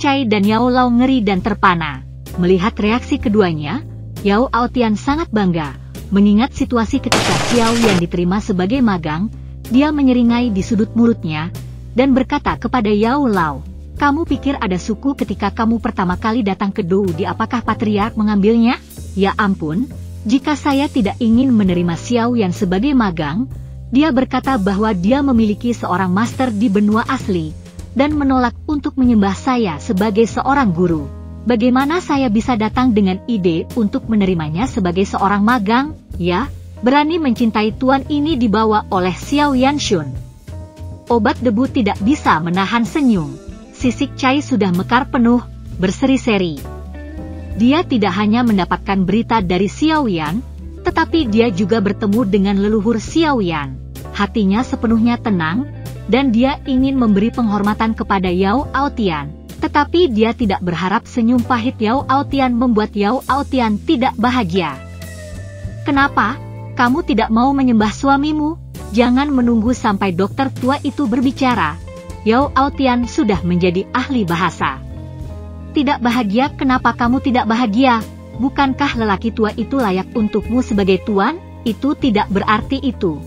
Cai dan Yao Lao ngeri dan terpana. Melihat reaksi keduanya, Yao Aotian sangat bangga. Mengingat situasi ketika Xiao Yan diterima sebagai magang, dia menyeringai di sudut mulutnya, dan berkata kepada Yao Lao, "Kamu pikir ada suku ketika kamu pertama kali datang ke Doudi? Apakah patriark mengambilnya? Ya ampun, jika saya tidak ingin menerima Xiao Yan sebagai magang." Dia berkata bahwa dia memiliki seorang master di benua asli, dan menolak untuk menyembah saya sebagai seorang guru. Bagaimana saya bisa datang dengan ide untuk menerimanya sebagai seorang magang? Ya, berani mencintai tuan ini dibawa oleh Xiao Yanshun. Obat debu tidak bisa menahan senyum. Sisik Cai sudah mekar penuh, berseri-seri. Dia tidak hanya mendapatkan berita dari Xiao Yan, tetapi dia juga bertemu dengan leluhur Xiao Yan. Hatinya sepenuhnya tenang, dan dia ingin memberi penghormatan kepada Yao Aotian. Tetapi dia tidak berharap senyum pahit Yao Aotian membuat Yao Aotian tidak bahagia. "Kenapa? Kamu tidak mau menyembah suamimu? Jangan menunggu sampai dokter tua itu berbicara." Yao Aotian sudah menjadi ahli bahasa. "Tidak bahagia? Kenapa kamu tidak bahagia? Bukankah lelaki tua itu layak untukmu sebagai tuan? Itu tidak berarti itu."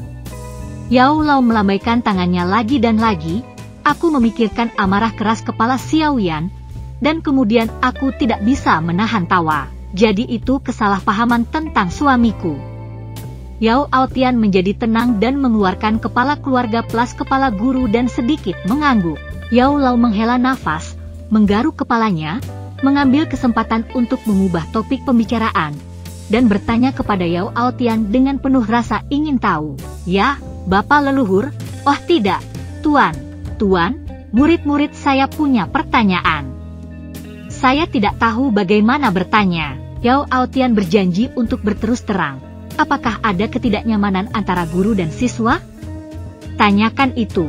Yao Lao melambaikan tangannya lagi dan lagi. "Aku memikirkan amarah keras kepala Xiao Yan, dan kemudian aku tidak bisa menahan tawa. Jadi itu kesalahpahaman tentang suamiku." Yao Aotian menjadi tenang dan mengeluarkan kepala keluarga plus kepala guru dan sedikit mengangguk. Yao Lao menghela nafas, menggaruk kepalanya, mengambil kesempatan untuk mengubah topik pembicaraan, dan bertanya kepada Yao Aotian dengan penuh rasa ingin tahu. "Ya, Bapak leluhur?" "Oh tidak, Tuan. Tuan, murid-murid saya punya pertanyaan." "Saya tidak tahu bagaimana bertanya." Yao Aotian berjanji untuk berterus terang. "Apakah ada ketidaknyamanan antara guru dan siswa?" "Tanyakan itu.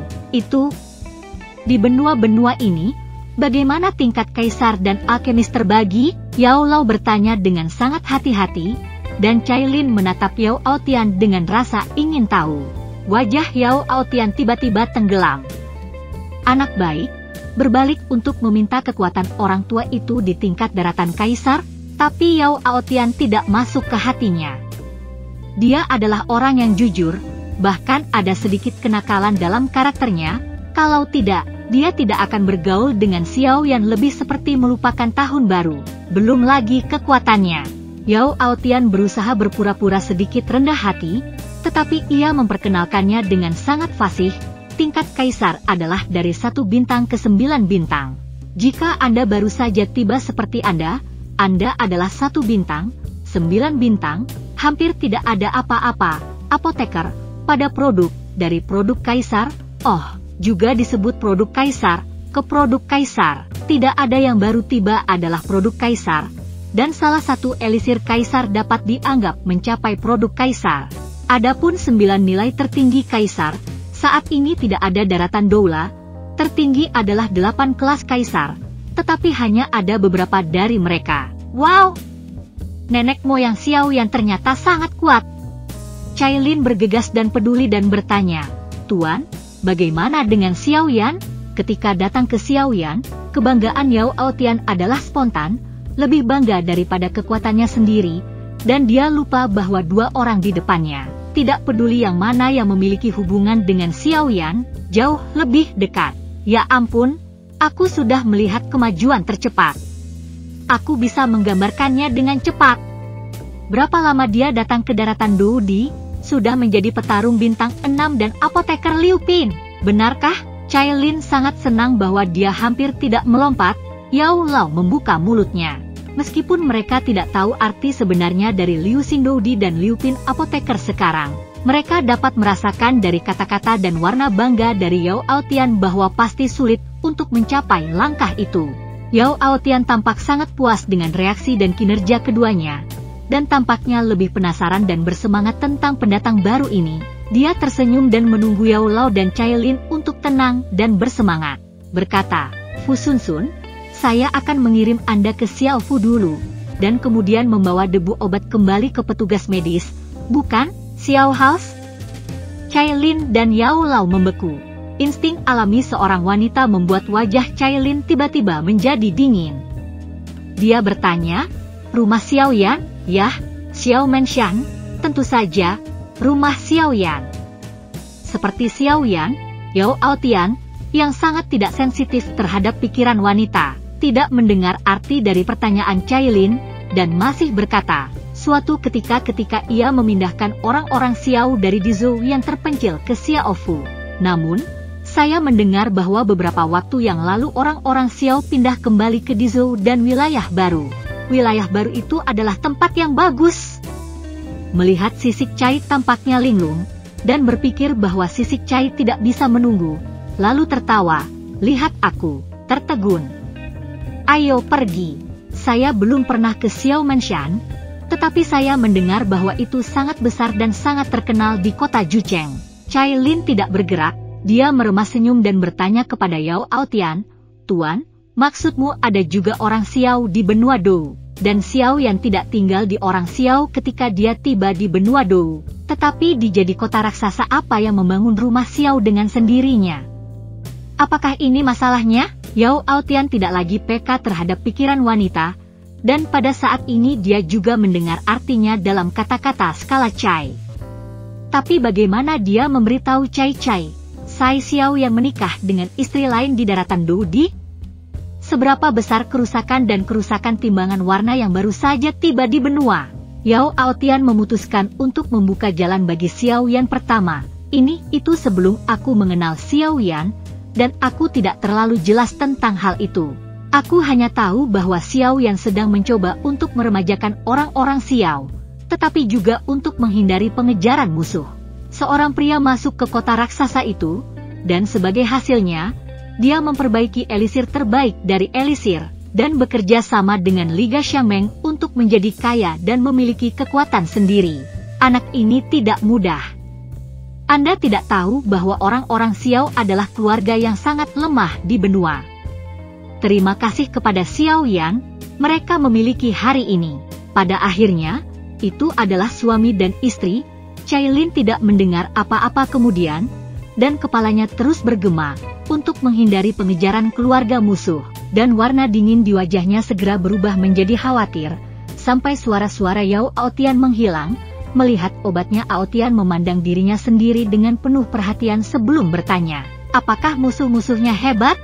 Di benua-benua ini, bagaimana tingkat kaisar dan alkemis terbagi?" Yao Lao bertanya dengan sangat hati-hati, dan Cailin menatap Yao Aotian dengan rasa ingin tahu. Wajah Yao Aotian tiba-tiba tenggelam. Anak baik, berbalik untuk meminta kekuatan orang tua itu di tingkat daratan kaisar, tapi Yao Aotian tidak masuk ke hatinya. Dia adalah orang yang jujur, bahkan ada sedikit kenakalan dalam karakternya. Kalau tidak, dia tidak akan bergaul dengan Xiao Yan, lebih seperti melupakan tahun baru. Belum lagi kekuatannya. Yao Aotian berusaha berpura-pura sedikit rendah hati, tetapi ia memperkenalkannya dengan sangat fasih. Tingkat kaisar adalah dari 1 bintang ke 9 bintang. Jika Anda baru saja tiba seperti Anda adalah 1 bintang, 9 bintang, hampir tidak ada apa-apa. Apoteker, pada produk, dari produk kaisar, juga disebut produk kaisar, ke produk kaisar. Tidak ada yang baru tiba adalah produk kaisar, dan salah satu elisir kaisar dapat dianggap mencapai produk kaisar. Adapun 9 nilai tertinggi kaisar, saat ini tidak ada daratan doula. Tertinggi adalah 8 kelas kaisar, tetapi hanya ada beberapa dari mereka. Wow! Nenek moyang Xiao Yan ternyata sangat kuat. Cailin bergegas dan peduli dan bertanya, "Tuan, bagaimana dengan Xiao Yan?" Ketika datang ke Xiao Yan, kebanggaan Yao Aotian adalah spontan, lebih bangga daripada kekuatannya sendiri, dan dia lupa bahwa 2 orang di depannya, tidak peduli yang mana yang memiliki hubungan dengan Xiao Yan, jauh lebih dekat. Ya ampun, aku sudah melihat kemajuan tercepat. Aku bisa menggambarkannya dengan cepat. Berapa lama dia datang ke daratan Doudi? Sudah menjadi petarung bintang 6 dan apoteker Liu Pin. Benarkah? Cailin sangat senang bahwa dia hampir tidak melompat. Yao Lao membuka mulutnya. Meskipun mereka tidak tahu arti sebenarnya dari Liu Xing Doudi dan Liu Pin apoteker sekarang, mereka dapat merasakan dari kata-kata dan warna bangga dari Yao Aotian bahwa pasti sulit untuk mencapai langkah itu. Yao Aotian tampak sangat puas dengan reaksi dan kinerja keduanya, dan tampaknya lebih penasaran dan bersemangat tentang pendatang baru ini. Dia tersenyum dan menunggu Yao Lao dan Cailin untuk tenang dan bersemangat. Berkata, "Fu Sun Sun, saya akan mengirim Anda ke Xiao Fu dulu, dan kemudian membawa debu obat kembali ke petugas medis, bukan, Xiao House?" Cailin dan Yao Lao membeku. Insting alami seorang wanita membuat wajah Cailin tiba-tiba menjadi dingin. Dia bertanya, "Rumah Xiaoyan?" "Yah, Xiao Menshan, tentu saja, rumah Xiaoyan." Seperti Xiaoyan, Yao Aotian, yang sangat tidak sensitif terhadap pikiran wanita, tidak mendengar arti dari pertanyaan Cailin, dan masih berkata, "Suatu ketika ia memindahkan orang-orang Xiao dari Dizhou yang terpencil ke Xiaofu. Namun, saya mendengar bahwa beberapa waktu yang lalu orang-orang Xiao pindah kembali ke Dizhou dan wilayah baru. Wilayah baru itu adalah tempat yang bagus." Melihat sisik Cai tampaknya linglung, dan berpikir bahwa sisik Cai tidak bisa menunggu, lalu tertawa, "Lihat aku," tertegun. "Ayo pergi. Saya belum pernah ke Xiao Menshan, tetapi saya mendengar bahwa itu sangat besar dan sangat terkenal di kota Jucheng." Cailin tidak bergerak, dia meremas senyum dan bertanya kepada Yao Aotian, "Tuan, maksudmu ada juga orang Xiao di benua Dou, dan Xiao yang tidak tinggal di orang Xiao ketika dia tiba di benua Dou, tetapi di jadi kota raksasa apa yang membangun rumah Xiao dengan sendirinya? Apakah ini masalahnya?" Yao Aotian tidak lagi peka terhadap pikiran wanita, dan pada saat ini dia juga mendengar artinya dalam kata-kata skala Cai. Tapi bagaimana dia memberitahu Sai Xiao yang menikah dengan istri lain di daratan Dou di? Seberapa besar kerusakan dan kerusakan timbangan warna yang baru saja tiba di benua? Yao Aotian memutuskan untuk membuka jalan bagi Xiaoyan pertama. Itu sebelum aku mengenal Xiaoyan, dan aku tidak terlalu jelas tentang hal itu. Aku hanya tahu bahwa Xiaoyan sedang mencoba untuk meremajakan orang-orang Xiao, tetapi juga untuk menghindari pengejaran musuh. Seorang pria masuk ke kota raksasa itu, dan sebagai hasilnya, dia memperbaiki elisir terbaik dari elisir, dan bekerja sama dengan Liga Xiangmeng untuk menjadi kaya dan memiliki kekuatan sendiri. Anak ini tidak mudah. Anda tidak tahu bahwa orang-orang Xiao adalah keluarga yang sangat lemah di benua. Terima kasih kepada Xiaoyan, mereka memiliki hari ini. Pada akhirnya, itu adalah suami dan istri. Cailin tidak mendengar apa-apa kemudian, dan kepalanya terus bergema, untuk menghindari pengejaran keluarga musuh, dan warna dingin di wajahnya segera berubah menjadi khawatir, sampai suara-suara Yao Aotian menghilang. Melihat obatnya, Aotian memandang dirinya sendiri dengan penuh perhatian sebelum bertanya, "Apakah musuh-musuhnya hebat?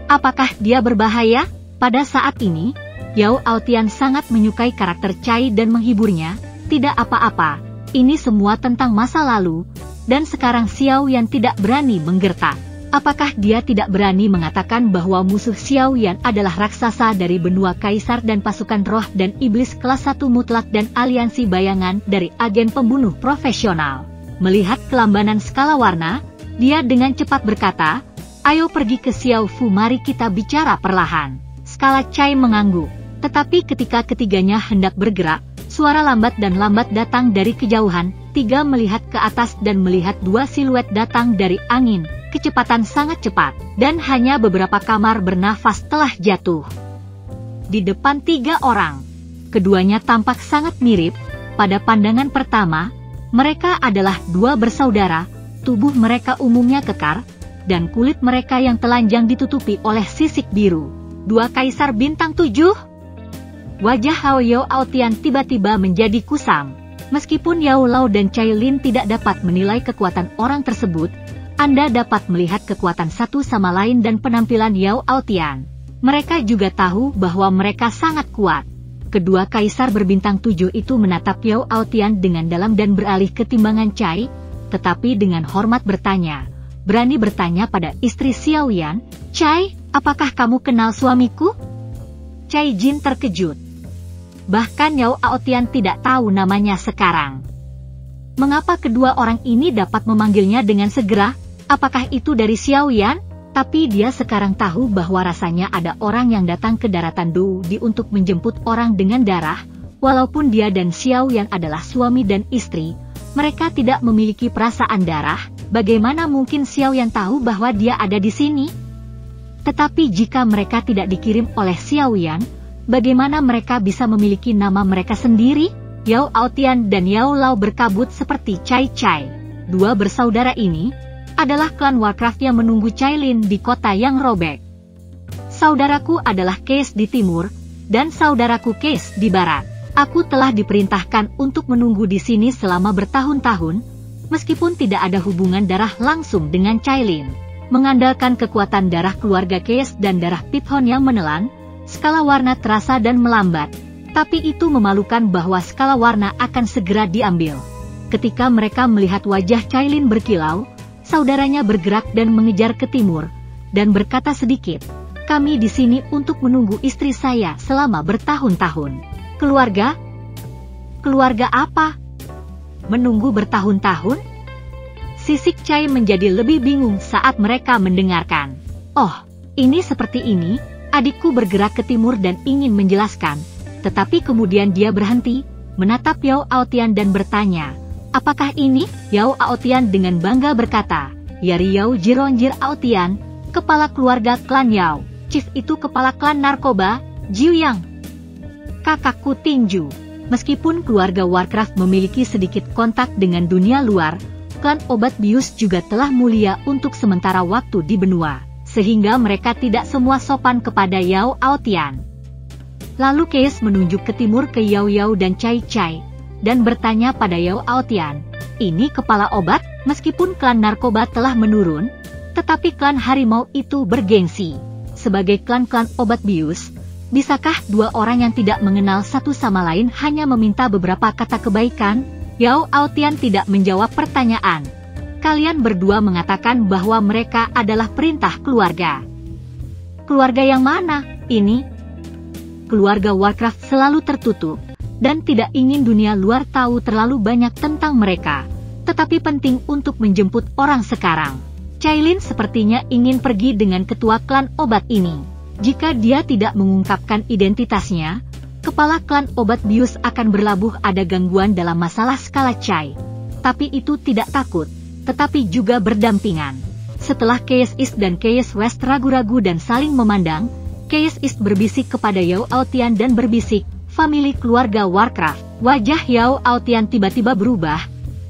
Apakah dia berbahaya?" Pada saat ini, Yao Aotian sangat menyukai karakter Cai dan menghiburnya. "Tidak apa-apa, ini semua tentang masa lalu, dan sekarang Xiaoyan tidak berani menggertak. Apakah dia tidak berani mengatakan bahwa musuh Xiaoyan adalah raksasa dari benua kaisar dan pasukan roh dan iblis kelas 1 mutlak dan aliansi bayangan dari agen pembunuh profesional?" Melihat kelambanan skala warna, dia dengan cepat berkata, "Ayo pergi ke Xiaofu, mari kita bicara perlahan." Skala Cai mengangguk, tetapi ketika ketiganya hendak bergerak, suara lambat datang dari kejauhan. Tiga melihat ke atas dan melihat dua siluet datang dari angin, kecepatan sangat cepat, dan hanya beberapa kamar bernafas telah jatuh di depan tiga orang. Keduanya tampak sangat mirip. Pada pandangan pertama, mereka adalah dua bersaudara. Tubuh mereka umumnya kekar, dan kulit mereka yang telanjang ditutupi oleh sisik biru. Dua kaisar bintang 7? Wajah Yao Aotian tiba-tiba menjadi kusam. Meskipun Yao Lao dan Cailin tidak dapat menilai kekuatan orang tersebut, Anda dapat melihat kekuatan satu sama lain dan penampilan Yao Aotian. Mereka juga tahu bahwa mereka sangat kuat. Kedua kaisar berbintang 7 itu menatap Yao Aotian dengan dalam dan beralih ke timbangan Cai, tetapi dengan hormat berani bertanya pada istri Xiaoyan, "Cai, apakah kamu kenal suamiku?" Cai Jin terkejut. Bahkan Yao Aotian tidak tahu namanya sekarang. Mengapa kedua orang ini dapat memanggilnya dengan segera? Apakah itu dari Xiaoyan? Tapi dia sekarang tahu bahwa rasanya ada orang yang datang ke daratan Dou di untuk menjemput orang dengan darah. Walaupun dia dan Xiaoyan adalah suami dan istri, mereka tidak memiliki perasaan darah. Bagaimana mungkin Xiaoyan tahu bahwa dia ada di sini? Tetapi jika mereka tidak dikirim oleh Xiaoyan, bagaimana mereka bisa memiliki nama mereka sendiri? Yao Aotian dan Yao Lao berkabut seperti Cai. Dua bersaudara ini, adalah klan Warcraft yang menunggu Cailin di kota yang robek. Saudaraku adalah Case di timur, dan saudaraku Case di barat. Aku telah diperintahkan untuk menunggu di sini selama bertahun-tahun, meskipun tidak ada hubungan darah langsung dengan Cailin. Mengandalkan kekuatan darah keluarga Case dan darah Pithon yang menelan, skala warna terasa dan melambat. Tapi itu memalukan bahwa skala warna akan segera diambil. Ketika mereka melihat wajah Cailin berkilau, saudaranya bergerak dan mengejar ke timur, dan berkata sedikit, "Kami di sini untuk menunggu istri saya selama bertahun-tahun." Keluarga? Keluarga apa? Menunggu bertahun-tahun? Sisik Cai menjadi lebih bingung saat mereka mendengarkan. "Oh, ini seperti ini." Adikku bergerak ke timur dan ingin menjelaskan, tetapi kemudian dia berhenti, menatap Yao Aotian dan bertanya, "Apakah ini?" Yao Aotian dengan bangga berkata, "Yari Yao Jironjir Aotian, kepala keluarga klan Yao. Chief itu kepala klan narkoba, Jiuyang. Kakakku tinju." Meskipun keluarga Warcraft memiliki sedikit kontak dengan dunia luar, klan obat bius juga telah mulia untuk sementara waktu di benua, sehingga mereka tidak semua sopan kepada Yao Aotian. Lalu Case menunjuk ke timur ke Yao Yao dan Cai Cai, dan bertanya pada Yao Aotian, "Ini kepala obat?" Meskipun klan narkoba telah menurun, tetapi klan harimau itu bergengsi. Sebagai klan-klan obat bius, bisakah dua orang yang tidak mengenal satu sama lain hanya meminta beberapa kata kebaikan? Yao Aotian tidak menjawab pertanyaan. "Kalian berdua mengatakan bahwa mereka adalah perintah keluarga. Keluarga yang mana ini?" Keluarga Warcraft selalu tertutup, dan tidak ingin dunia luar tahu terlalu banyak tentang mereka, tetapi penting untuk menjemput orang sekarang. Cailin sepertinya ingin pergi dengan ketua klan obat ini. Jika dia tidak mengungkapkan identitasnya, kepala klan obat bius akan berlabuh ada gangguan dalam masalah skala Cai. Tapi itu tidak takut, tetapi juga berdampingan. Setelah Case East dan Case West ragu-ragu dan saling memandang, Case East berbisik kepada Yao Aotian dan berbisik, "Famili keluarga Warcraft." Wajah Yao Aotian tiba-tiba berubah.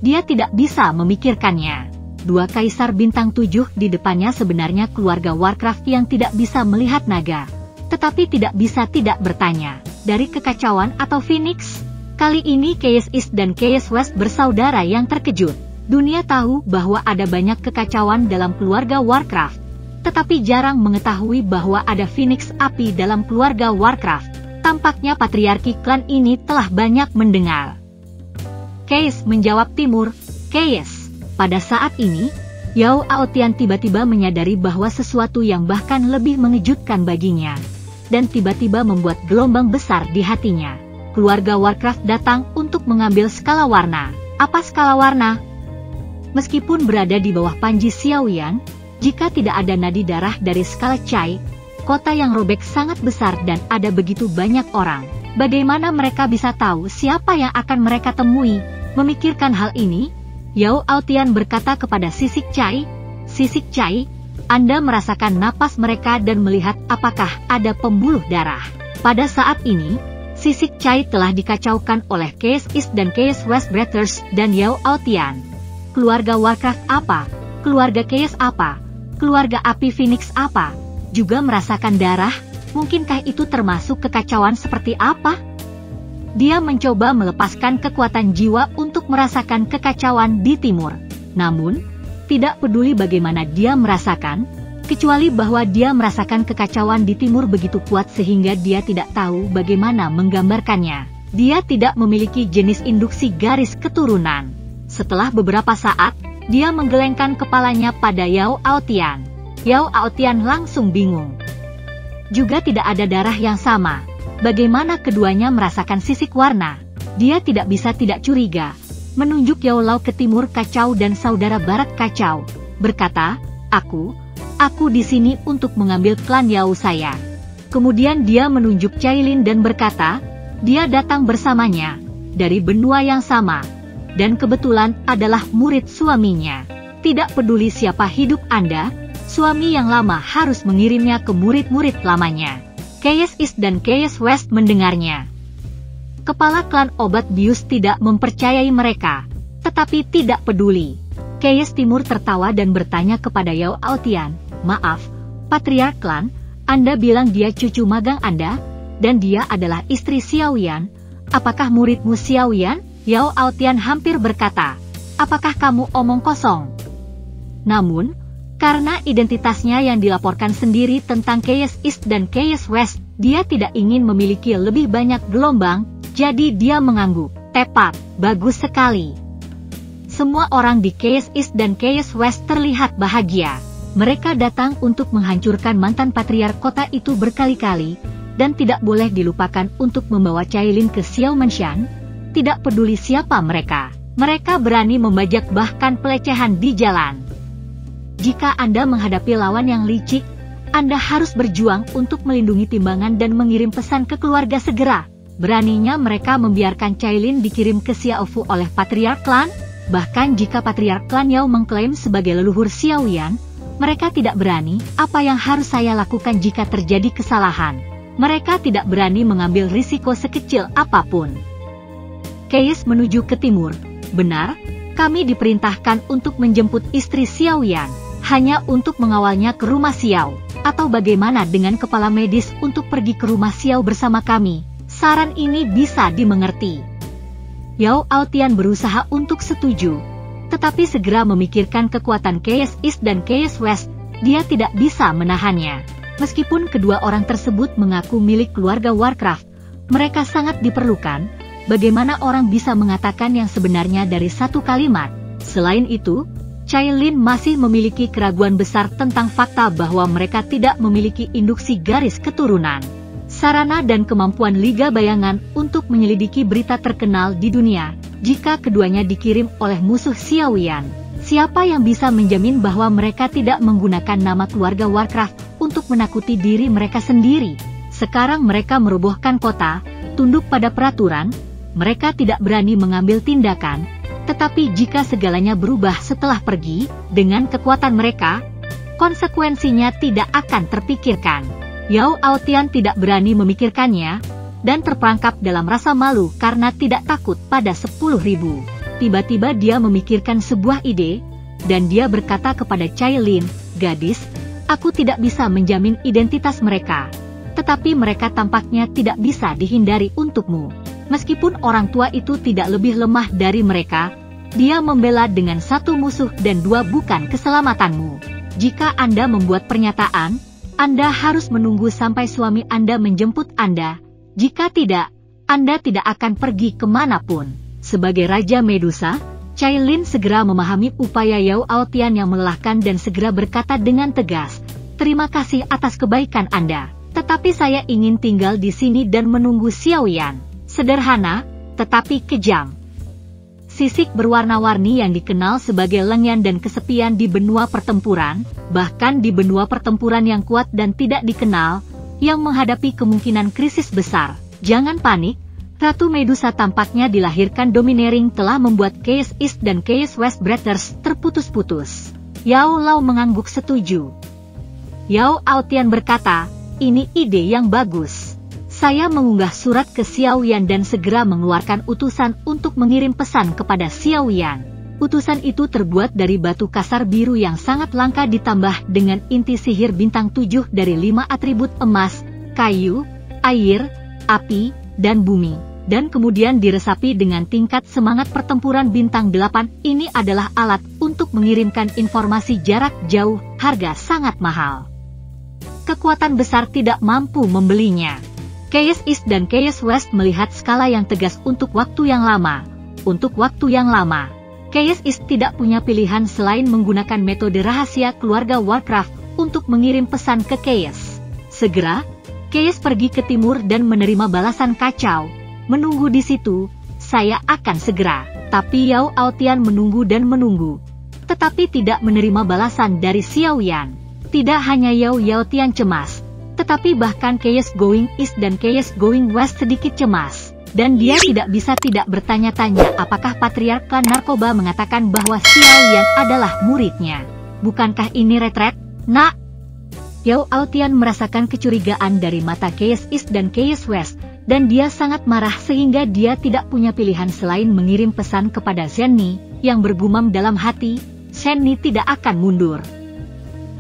Dia tidak bisa memikirkannya. Dua kaisar bintang 7 di depannya sebenarnya keluarga Warcraft yang tidak bisa melihat naga. Tetapi tidak bisa tidak bertanya, dari kekacauan atau Phoenix? Kali ini Case East dan Case West bersaudara yang terkejut. Dunia tahu bahwa ada banyak kekacauan dalam keluarga Warcraft, tetapi jarang mengetahui bahwa ada Phoenix api dalam keluarga Warcraft. Tampaknya patriarki klan ini telah banyak mendengar. Case menjawab timur, "Case." Pada saat ini, Yao Aotian tiba-tiba menyadari bahwa sesuatu yang bahkan lebih mengejutkan baginya, dan tiba-tiba membuat gelombang besar di hatinya. Keluarga Warcraft datang untuk mengambil skala warna. Apa skala warna? Meskipun berada di bawah Panji Xiaoyan, jika tidak ada nadi darah dari skala Cai, kota yang robek sangat besar dan ada begitu banyak orang. Bagaimana mereka bisa tahu siapa yang akan mereka temui? Memikirkan hal ini, Yao Aotian berkata kepada Sisik Cai, "Sisik Cai, Anda merasakan napas mereka dan melihat apakah ada pembuluh darah." Pada saat ini, Sisik Cai telah dikacaukan oleh Case East dan Case West Breathers dan Yao Aotian. Keluarga Warcraft apa? Keluarga Case apa? Keluarga api Phoenix apa? Juga merasakan darah? Mungkinkah itu termasuk kekacauan seperti apa? Dia mencoba melepaskan kekuatan jiwa untuk merasakan kekacauan di timur. Namun, tidak peduli bagaimana dia merasakan, kecuali bahwa dia merasakan kekacauan di timur begitu kuat sehingga dia tidak tahu bagaimana menggambarkannya. Dia tidak memiliki jenis induksi garis keturunan. Setelah beberapa saat, dia menggelengkan kepalanya pada Yao Aotian. Yao Aotian langsung bingung. Juga tidak ada darah yang sama. Bagaimana keduanya merasakan sisik warna? Dia tidak bisa tidak curiga. Menunjuk Yao Lao ke timur kacau dan saudara barat kacau. Berkata, Aku di sini untuk mengambil klan Yao saya." Kemudian dia menunjuk Cailin dan berkata, "Dia datang bersamanya, dari benua yang sama, dan kebetulan adalah murid suaminya. Tidak peduli siapa hidup Anda, suami yang lama harus mengirimnya ke murid-murid lamanya." Case East dan Case West mendengarnya. Kepala klan obat bius tidak mempercayai mereka, tetapi tidak peduli. Keyes Timur tertawa dan bertanya kepada Yao Aotian, "Maaf, Patriark Klan, Anda bilang dia cucu magang Anda, dan dia adalah istri Xiao Yan. Apakah muridmu Xiao Yan?" Yao Aotian hampir berkata, "Apakah kamu omong kosong?" Namun, karena identitasnya yang dilaporkan sendiri tentang Keyes East dan Keyes West, dia tidak ingin memiliki lebih banyak gelombang, jadi dia mengangguk. "Tepat, bagus sekali." Semua orang di Keyes East dan Keyes West terlihat bahagia. Mereka datang untuk menghancurkan mantan patriark kota itu berkali-kali, dan tidak boleh dilupakan untuk membawa Cailin ke Xiao Menshan. Tidak peduli siapa mereka, mereka berani membajak bahkan pelecehan di jalan. Jika Anda menghadapi lawan yang licik, Anda harus berjuang untuk melindungi timbangan dan mengirim pesan ke keluarga segera. Beraninya mereka membiarkan Cailin dikirim ke Xiaofu oleh Patriark Klan? Bahkan jika Patriark Klan Yao mengklaim sebagai leluhur Xiao Yan, mereka tidak berani. Apa yang harus saya lakukan jika terjadi kesalahan? Mereka tidak berani mengambil risiko sekecil apapun. Keyes menuju ke timur. "Benar, kami diperintahkan untuk menjemput istri Xiao Yan, hanya untuk mengawalnya ke rumah Xiao. Atau bagaimana dengan kepala medis untuk pergi ke rumah Xiao bersama kami? Saran ini bisa dimengerti." Yao Aotian berusaha untuk setuju, tetapi segera memikirkan kekuatan Keyes East dan Keyes West, dia tidak bisa menahannya. Meskipun kedua orang tersebut mengaku milik keluarga Warcraft, mereka sangat diperlukan. Bagaimana orang bisa mengatakan yang sebenarnya dari satu kalimat? Selain itu, Cailin masih memiliki keraguan besar tentang fakta bahwa mereka tidak memiliki induksi garis keturunan. Sarana dan kemampuan Liga Bayangan untuk menyelidiki berita terkenal di dunia, jika keduanya dikirim oleh musuh Xiao Yan. Siapa yang bisa menjamin bahwa mereka tidak menggunakan nama keluarga Warcraft untuk menakuti diri mereka sendiri? Sekarang mereka merobohkan kota, tunduk pada peraturan. Mereka tidak berani mengambil tindakan, tetapi jika segalanya berubah setelah pergi, dengan kekuatan mereka, konsekuensinya tidak akan terpikirkan. Yao Aotian tidak berani memikirkannya, dan terperangkap dalam rasa malu karena tidak takut pada 10.000. Tiba-tiba dia memikirkan sebuah ide, dan dia berkata kepada Cailin, "Gadis, aku tidak bisa menjamin identitas mereka, tetapi mereka tampaknya tidak bisa dihindari untukmu. Meskipun orang tua itu tidak lebih lemah dari mereka, dia membela dengan satu musuh dan dua bukan keselamatanmu. Jika Anda membuat pernyataan, Anda harus menunggu sampai suami Anda menjemput Anda. Jika tidak, Anda tidak akan pergi kemanapun." Sebagai Raja Medusa, Cailin segera memahami upaya Yao Aotian yang melelahkan dan segera berkata dengan tegas, "Terima kasih atas kebaikan Anda, tetapi saya ingin tinggal di sini dan menunggu Xiao Yan." Sederhana, tetapi kejam. Sisik berwarna-warni yang dikenal sebagai lengyan dan kesepian di benua pertempuran, bahkan di benua pertempuran yang kuat dan tidak dikenal, yang menghadapi kemungkinan krisis besar. Jangan panik, Ratu Medusa tampaknya dilahirkan Domineering telah membuat Keyes East dan Keyes West Breeders terputus-putus. Yao Lao mengangguk setuju. Yao Aotian berkata, "Ini ide yang bagus. Saya mengunggah surat ke Xiao Yan dan segera mengeluarkan utusan untuk mengirim pesan kepada Xiao Yan. Utusan itu terbuat dari batu kasar biru yang sangat langka ditambah dengan inti sihir bintang 7 dari 5 atribut emas, kayu, air, api, dan bumi, dan kemudian diresapi dengan tingkat semangat pertempuran bintang 8. Ini adalah alat untuk mengirimkan informasi jarak jauh, harga sangat mahal. Kekuatan besar tidak mampu membelinya." Keyes East dan Keyes West melihat skala yang tegas untuk waktu yang lama. Untuk waktu yang lama, Keyes East tidak punya pilihan selain menggunakan metode rahasia keluarga Warcraft untuk mengirim pesan ke Keyes. Segera, Keyes pergi ke timur dan menerima balasan kacau. "Menunggu di situ, saya akan segera." Tapi Yao Aotian menunggu dan menunggu, tetapi tidak menerima balasan dari Xiao Yan. Tidak hanya Yao Aotian cemas, tetapi bahkan Keyes Going East dan Keyes Going West sedikit cemas. Dan dia tidak bisa tidak bertanya-tanya apakah Patriark Klan Narkoba mengatakan bahwa Xiao Yan adalah muridnya. Bukankah ini retret, nak? Yao Aotian merasakan kecurigaan dari mata Keyes East dan Keyes West, dan dia sangat marah sehingga dia tidak punya pilihan selain mengirim pesan kepada Zenni, yang bergumam dalam hati, Chen Ni tidak akan mundur.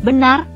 Benar,